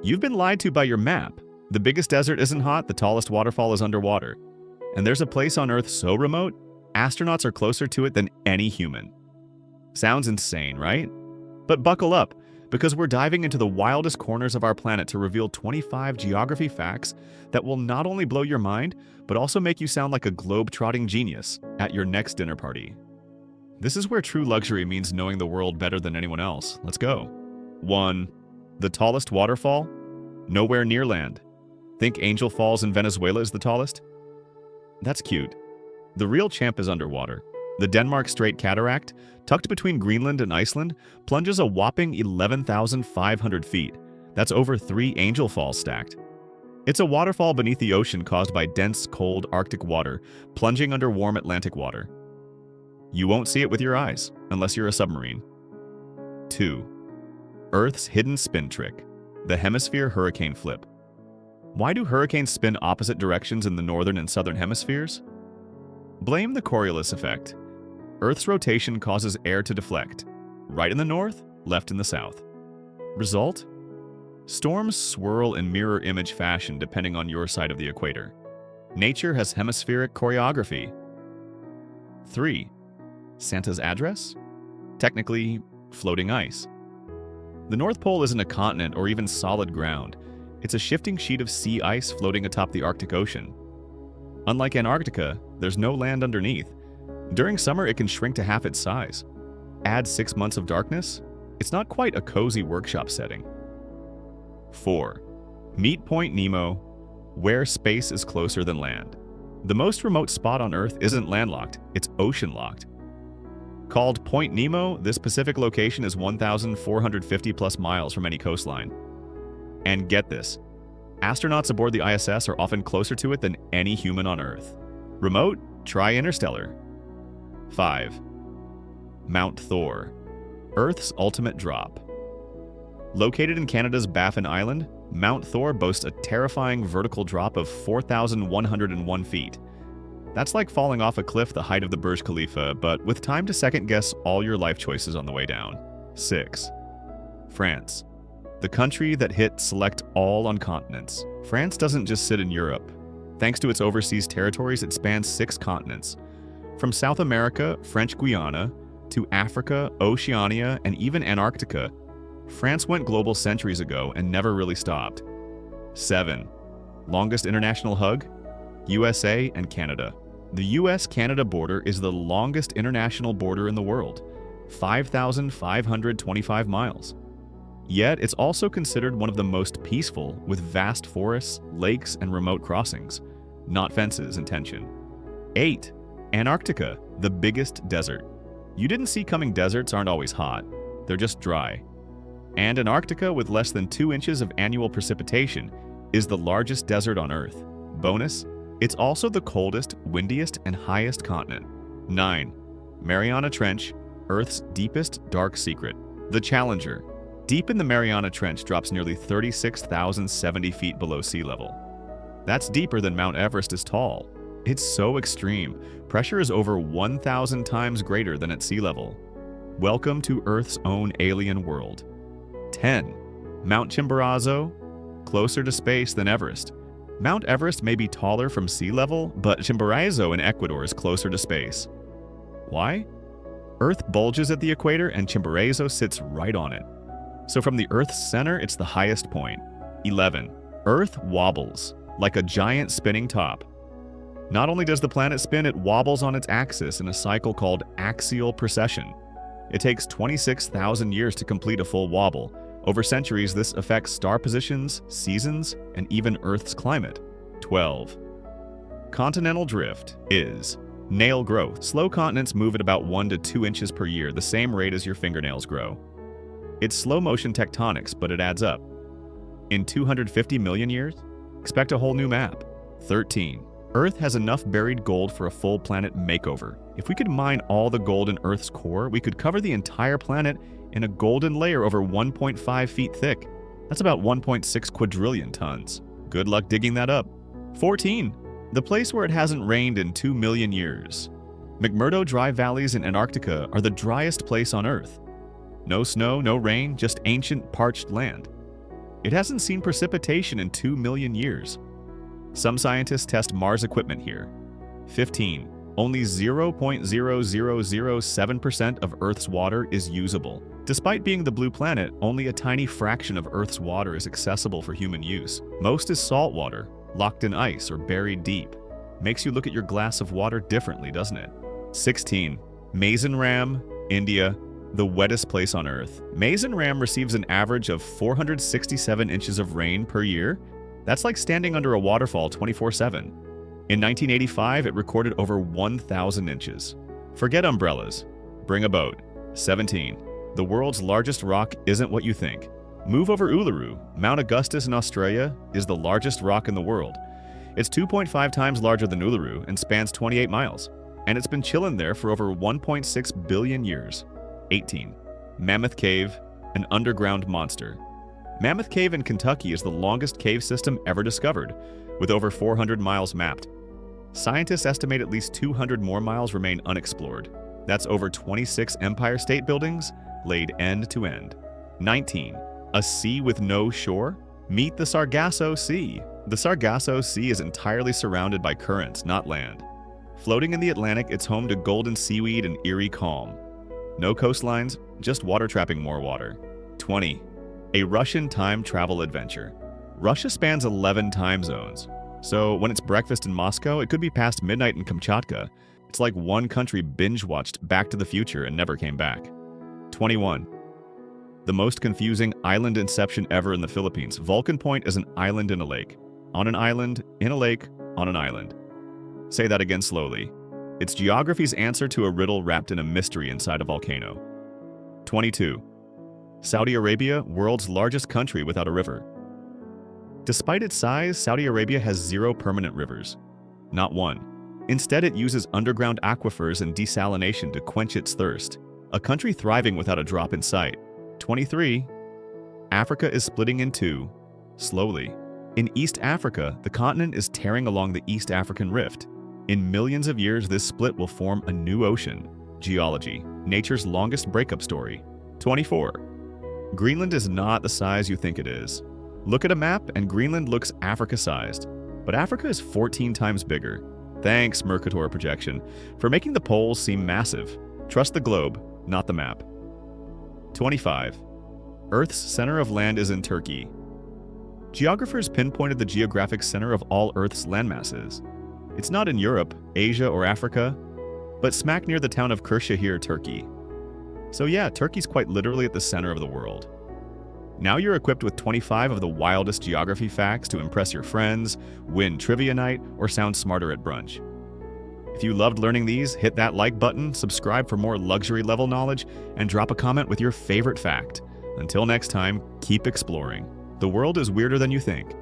You've been lied to by your map. The biggest desert isn't hot, the tallest waterfall is underwater. And there's a place on Earth so remote, astronauts are closer to it than any human. Sounds insane, right? But buckle up, because we're diving into the wildest corners of our planet to reveal 25 geography facts that will not only blow your mind, but also make you sound like a globe-trotting genius at your next dinner party. This is where true luxury means knowing the world better than anyone else. Let's go. 1. The tallest waterfall? Nowhere near land. Think Angel Falls in Venezuela is the tallest? That's cute. The real champ is underwater. The Denmark Strait Cataract, tucked between Greenland and Iceland, plunges a whopping 11,500 feet. That's over 3 Angel Falls stacked. It's a waterfall beneath the ocean caused by dense, cold Arctic water plunging under warm Atlantic water. You won't see it with your eyes, unless you're a submarine. 2. Earth's hidden spin trick, the hemisphere hurricane flip. Why do hurricanes spin opposite directions in the northern and southern hemispheres? Blame the Coriolis effect. Earth's rotation causes air to deflect, right in the north, left in the south. Result? Storms swirl in mirror image fashion depending on your side of the equator. Nature has hemispheric choreography. 3. Santa's address? Technically, floating ice. The North Pole isn't a continent or even solid ground. It's a shifting sheet of sea ice floating atop the Arctic Ocean. Unlike Antarctica, there's no land underneath. During summer, it can shrink to half its size. Add 6 months of darkness, it's not quite a cozy workshop setting. 4. Meet Point Nemo, where space is closer than land. The most remote spot on Earth isn't landlocked, it's ocean-locked. Called Point Nemo, this Pacific location is 1,450 plus miles from any coastline. And get this, astronauts aboard the ISS are often closer to it than any human on Earth. Remote? Try Interstellar. 5. Mount Thor, Earth's ultimate drop. Located in Canada's Baffin Island, Mount Thor boasts a terrifying vertical drop of 4,101 feet. That's like falling off a cliff the height of the Burj Khalifa, but with time to second-guess all your life choices on the way down. 6. France, the country that hit select all on continents. France doesn't just sit in Europe. Thanks to its overseas territories, it spans 6 continents. From South America, French Guiana, to Africa, Oceania, and even Antarctica, France went global centuries ago and never really stopped. 7. Longest international hug? USA and Canada. The US-Canada border is the longest international border in the world, 5,525 miles. Yet, it's also considered one of the most peaceful, with vast forests, lakes, and remote crossings. Not fences in tension. 8. Antarctica, the biggest desert. You didn't see coming deserts aren't always hot. They're just dry. And Antarctica, with less than 2 inches of annual precipitation, is the largest desert on Earth. Bonus, it's also the coldest, windiest, and highest continent. 9. Mariana Trench, Earth's deepest dark secret. The Challenger, deep in the Mariana Trench, drops nearly 36,070 feet below sea level. That's deeper than Mount Everest is tall. It's so extreme. Pressure is over 1,000 times greater than at sea level. Welcome to Earth's own alien world. 10. Mount Chimborazo, closer to space than Everest. Mount Everest may be taller from sea level, but Chimborazo in Ecuador is closer to space. Why? Earth bulges at the equator and Chimborazo sits right on it. So from the Earth's center, it's the highest point. 11. Earth wobbles, like a giant spinning top. Not only does the planet spin, it wobbles on its axis in a cycle called axial precession. It takes 26,000 years to complete a full wobble. Over centuries, this affects star positions, seasons, and even Earth's climate. 12. Continental drift is nail growth. Slow continents move at about 1 to 2 inches per year, the same rate as your fingernails grow. It's slow-motion tectonics, but it adds up. In 250 million years, expect a whole new map. 13. Earth has enough buried gold for a full planet makeover. If we could mine all the gold in Earth's core, we could cover the entire planet in a golden layer over 1.5 feet thick. That's about 1.6 quadrillion tons. Good luck digging that up. 14. The place where it hasn't rained in 2 million years. McMurdo Dry Valleys in Antarctica are the driest place on Earth. No snow, no rain, just ancient parched land. It hasn't seen precipitation in 2 million years. Some scientists test Mars equipment here. 15. Only 0.0007% of Earth's water is usable. Despite being the blue planet, only a tiny fraction of Earth's water is accessible for human use. Most is salt water, locked in ice or buried deep. Makes you look at your glass of water differently, doesn't it? 16. Mazenram, India, the wettest place on Earth. Mazenram receives an average of 467 inches of rain per year. That's like standing under a waterfall 24/7. In 1985, it recorded over 1,000 inches. Forget umbrellas. Bring a boat. 17. The world's largest rock isn't what you think. Move over Uluru. Mount Augustus in Australia is the largest rock in the world. It's 2.5 times larger than Uluru and spans 28 miles. And it's been chilling there for over 1.6 billion years. 18. Mammoth Cave, an underground monster. Mammoth Cave in Kentucky is the longest cave system ever discovered, with over 400 miles mapped. Scientists estimate at least 200 more miles remain unexplored. That's over 26 Empire State Buildings laid end to end. 19. A sea with no shore? Meet the Sargasso Sea. The Sargasso Sea is entirely surrounded by currents, not land. Floating in the Atlantic, it's home to golden seaweed and eerie calm. No coastlines, just water trapping more water. 20. A Russian time travel adventure. Russia spans 11 time zones. So when it's breakfast in Moscow, it could be past midnight in Kamchatka. It's like one country binge-watched Back to the Future and never came back. 21. The most confusing island inception ever in the Philippines. Vulcan Point is an island in a lake. On an island, in a lake, on an island. Say that again slowly. It's geography's answer to a riddle wrapped in a mystery inside a volcano. 22. Saudi Arabia, world's largest country without a river. Despite its size, Saudi Arabia has 0 permanent rivers. Not one. Instead, it uses underground aquifers and desalination to quench its thirst. A country thriving without a drop in sight. 23. Africa is splitting in two, slowly. In East Africa, the continent is tearing along the East African Rift. In millions of years, this split will form a new ocean. Geology, nature's longest breakup story. 24. Greenland is not the size you think it is. Look at a map and Greenland looks Africa-sized, but Africa is 14 times bigger. Thanks, Mercator Projection, for making the poles seem massive. Trust the globe, not the map. 25. Earth's center of land is in Turkey. Geographers pinpointed the geographic center of all Earth's landmasses. It's not in Europe, Asia, or Africa, but smack near the town of Kırşehir, Turkey. So yeah, Turkey's quite literally at the center of the world. Now you're equipped with 25 of the wildest geography facts to impress your friends, win trivia night, or sound smarter at brunch. If you loved learning these, hit that like button, subscribe for more luxury level knowledge, and drop a comment with your favorite fact. Until next time, keep exploring. The world is weirder than you think.